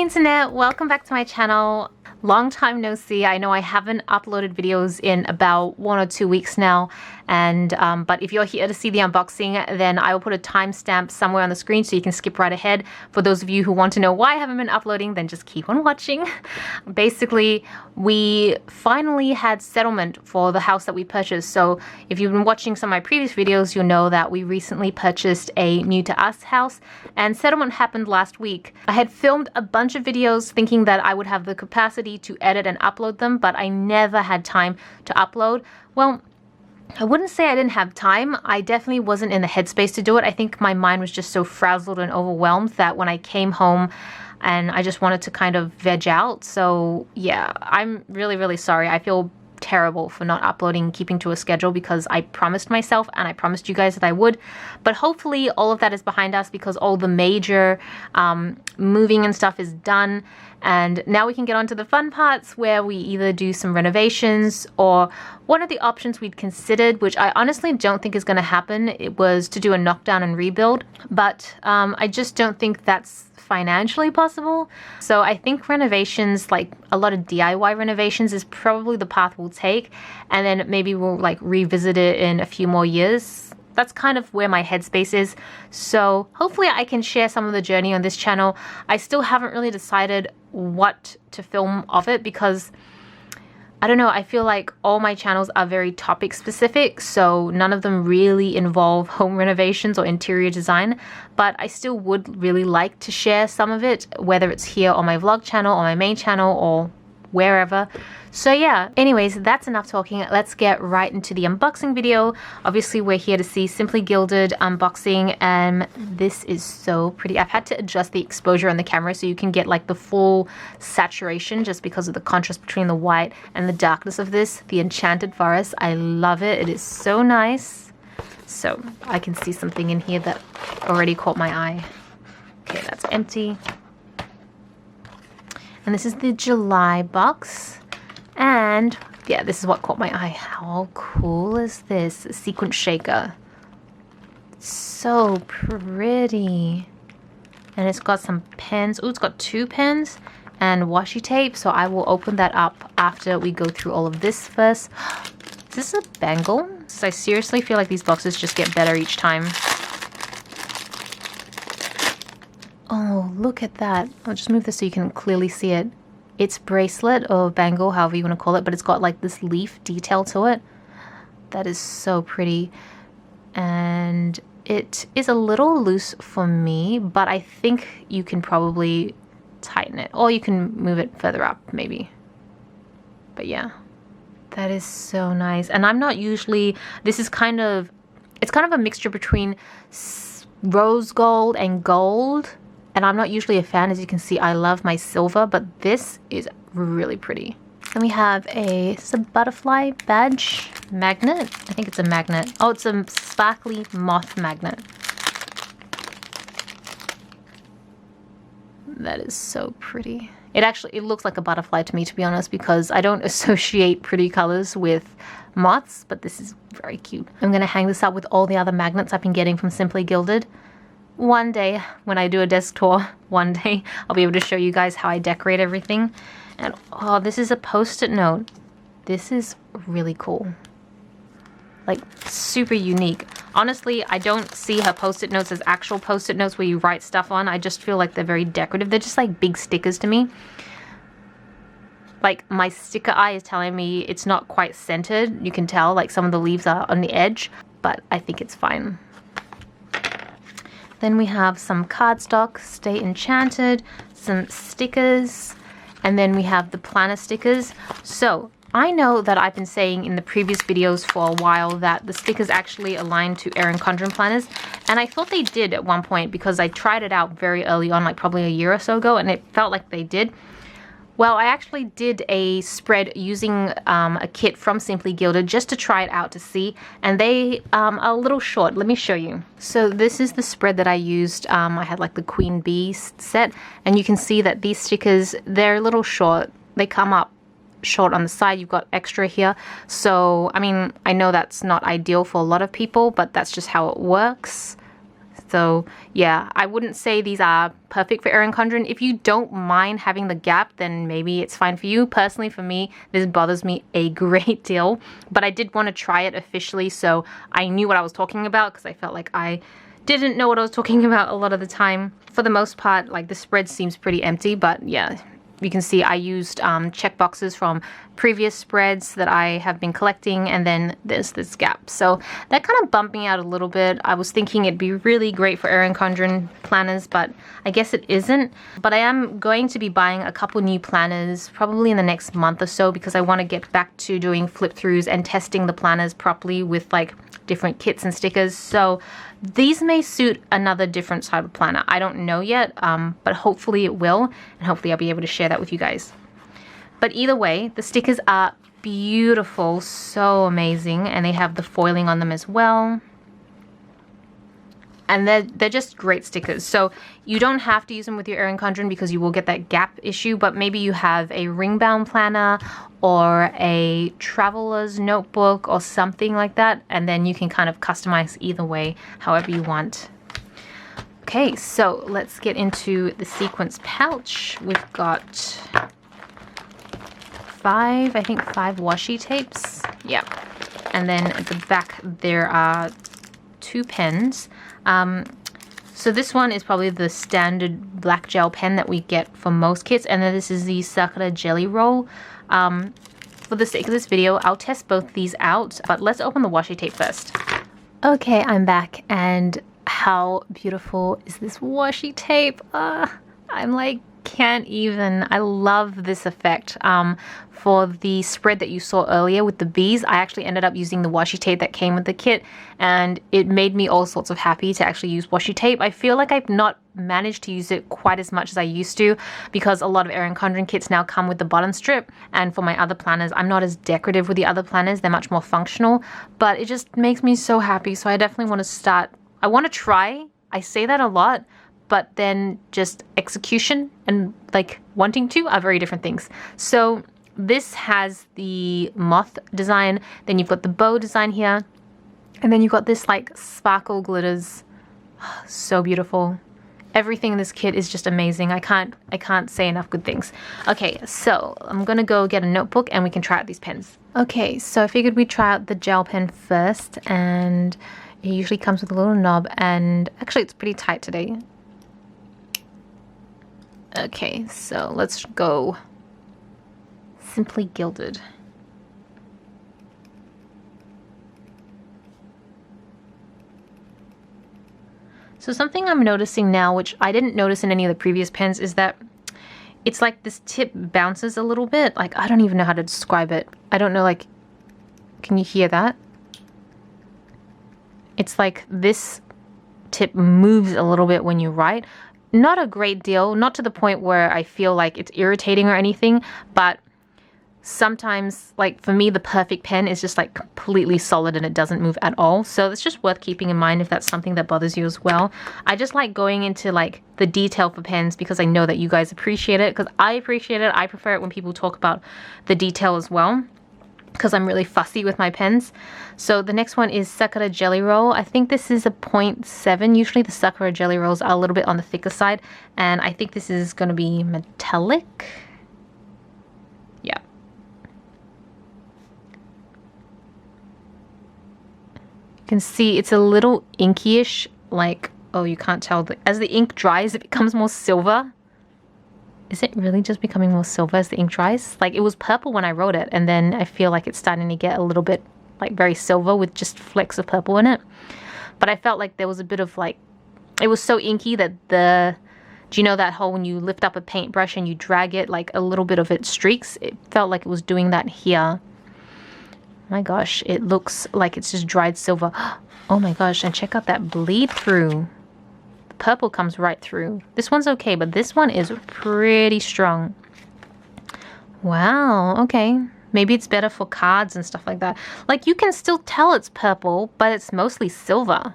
internet, welcome back to my channel. Long time no see. I know I haven't uploaded videos in about 1 or 2 weeks now, and but if you're here to see the unboxing, then I will put a timestamp somewhere on the screen so you can skip right ahead. For those of you who want to know why I haven't been uploading, then just keep on watching. Basically, we finally had settlement for the house that we purchased. So if you've been watching some of my previous videos, you'll know that we recently purchased a new to us house, and settlement happened last week. I had filmed a bunch of videos thinking that I would have the capacity to edit and upload them, but I never had time to upload. Well, I wouldn't say I didn't have time. I definitely wasn't in the headspace to do it. I think my mind was just so frazzled and overwhelmed that when I came home and I just wanted to kind of veg out. So yeah, I'm really sorry. I feel terrible for not uploading and keeping to a schedule because I promised myself and I promised you guys that I would. But hopefully all of that is behind us because all the major moving and stuff is done, and now we can get on to the fun parts where we either do some renovations, or one of the options we'd considered, which I honestly don't think is going to happen, it was to do a knockdown and rebuild, but I just don't think that's financially possible. So I think renovations, like a lot of DIY renovations, is probably the path we'll take, and then maybe we'll like revisit it in a few more years. That's kind of where my headspace is. So hopefully I can share some of the journey on this channel. I still haven't really decided what to film of it because I don't know, I feel like all my channels are very topic specific, so none of them really involve home renovations or interior design, but I still would really like to share some of it, whether it's here on my vlog channel or my main channel or wherever. So yeah, anyways, that's enough talking. Let's get right into the unboxing video. Obviously we're here to see Simply Gilded unboxing, and this is so pretty. I've had to adjust the exposure on the camera so you can get like the full saturation just because of the contrast between the white and the darkness of this. The Enchanted Forest, I love it. It is so nice. So I can see something in here that already caught my eye. Okay, that's empty. And this is the July box. And yeah, this is what caught my eye. How cool is this? A sequin shaker. So pretty. And it's got some pens. Oh, it's got 2 pens and washi tape. So I will open that up after we go through all of this first. Is this a bangle? I seriously feel like these boxes just get better each time. Oh, look at that. I'll just move this so you can clearly see it. It's bracelet or bangle, however you want to call it, but it's got like this leaf detail to it. That is so pretty. And it is a little loose for me, but I think you can probably tighten it, or you can move it further up maybe. But yeah, that is so nice. And I'm not usually, this is kind of, it's kind of a mixture between rose gold and gold. And I'm not usually a fan, as you can see. I love my silver, but this is really pretty. Then we have it's a butterfly badge magnet. I think it's a magnet. Oh, it's a sparkly moth magnet. That is so pretty. It looks like a butterfly to me, to be honest, because I don't associate pretty colors with moths, but this is very cute. I'm gonna hang this up with all the other magnets I've been getting from Simply Gilded. One day, when I do a desk tour, one day, I'll be able to show you guys how I decorate everything. And oh, this is a post-it note. This is really cool. Like, super unique. Honestly, I don't see her post-it notes as actual post-it notes where you write stuff on. I just feel like they're very decorative. They're just like big stickers to me. Like, my sticker eye is telling me it's not quite centered. You can tell, like, some of the leaves are on the edge, but I think it's fine. Then we have some cardstock, Stay Enchanted, some stickers, and then we have the planner stickers. So I know that I've been saying in the previous videos for a while that the stickers actually align to Erin Condren planners, and I thought they did at one point because I tried it out very early on, like probably a year or so ago, and it felt like they did. Well, I actually did a spread using a kit from Simply Gilded just to try it out to see, and they are a little short. Let me show you. So this is the spread that I used. I had like the Queen Bee set, and you can see that these stickers, they're a little short. They come up short on the side. You've got extra here. So, I mean, I know that's not ideal for a lot of people, but that's just how it works. So yeah, I wouldn't say these are perfect for Erin Condren. If you don't mind having the gap, then maybe it's fine for you. Personally, for me, this bothers me a great deal. But I did want to try it officially, so I knew what I was talking about, because I felt like I didn't know what I was talking about a lot of the time. For the most part, like, the spread seems pretty empty, but yeah, you can see I used check boxes from previous spreads that I have been collecting, and then there's this gap. So that kind of bumped me out a little bit. I was thinking it'd be really great for Erin Condren planners, but I guess it isn't. But I am going to be buying a couple new planners probably in the next month or so, because I want to get back to doing flip throughs and testing the planners properly with like different kits and stickers. So these may suit another different type of planner. I don't know yet, but hopefully it will, and hopefully I'll be able to share that with you guys. But either way, the stickers are beautiful, so amazing, and they have the foiling on them as well. And they're just great stickers. So you don't have to use them with your Erin Condren because you will get that gap issue, but maybe you have a ring-bound planner or a traveler's notebook or something like that, and then you can kind of customize either way, however you want. Okay, so let's get into the Sequins pouch. We've got five washi tapes. Yeah. And then at the back there are 2 pens. So this one is probably the standard black gel pen that we get for most kits, and then this is the Sakura Jelly Roll. For the sake of this video, I'll test both these out, but let's open the washi tape first. Okay, I'm back, and how beautiful is this washi tape? I'm like, can't even. I love this effect. For the spread that you saw earlier with the bees, I actually ended up using the washi tape that came with the kit, and it made me all sorts of happy to actually use washi tape. I feel like I've not managed to use it quite as much as I used to, because a lot of Erin Condren kits now come with the bottom strip, and for my other planners, I'm not as decorative with the other planners. They're much more functional, but it just makes me so happy. So I definitely want to start. I want to try. I say that a lot, but then just execution and like wanting to are very different things. So this has the moth design, then you've got the bow design here, and then you've got this like sparkle glitters. So beautiful. Everything in this kit is just amazing. I can't say enough good things. Okay, so I'm gonna go get a notebook and we can try out these pens. Okay, so I figured we'd try out the gel pen first, and it usually comes with a little knob, and actually it's pretty tight today. Okay, so let's go Simply Gilded. So something I'm noticing now, which I didn't notice in any of the previous pens, is that it's like this tip bounces a little bit. Like, I don't even know how to describe it. I don't know, like, can you hear that? It's like this tip moves a little bit when you write. Not a great deal, not to the point where I feel like it's irritating or anything, but sometimes, like for me, the perfect pen is just like completely solid and it doesn't move at all. So it's just worth keeping in mind if that's something that bothers you as well. I just like going into like the detail for pens because I know that you guys appreciate it, because I appreciate it. I prefer it when people talk about the detail as well, because I'm really fussy with my pens. So the next one is Sakura Jelly Roll. I think this is a 0.7. Usually the Sakura Jelly Rolls are a little bit on the thicker side, and I think this is going to be metallic. Yeah. You can see it's a little inky-ish, like, oh, you can't tell. As the ink dries, it becomes more silver. Is it really just becoming more silver as the ink dries? Like, it was purple when I wrote it, and then I feel like it's starting to get a little bit, like, very silver with just flecks of purple in it. But I felt like there was a bit of, like, it was so inky that do you know that whole when you lift up a paintbrush and you drag it, like, a little bit of it streaks? It felt like it was doing that here. My gosh, it looks like it's just dried silver. Oh my gosh, and check out that bleed through. The purple comes right through. This one's okay, but this one is pretty strong. Wow, okay. Maybe it's better for cards and stuff like that. Like, you can still tell it's purple, but it's mostly silver.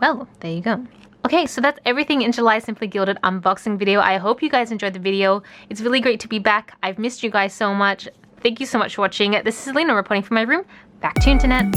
Well, there you go. Okay, so that's everything in July Simply Gilded unboxing video. I hope you guys enjoyed the video. It's really great to be back. I've missed you guys so much. Thank you so much for watching. This is Celina reporting from my room. Back to internet.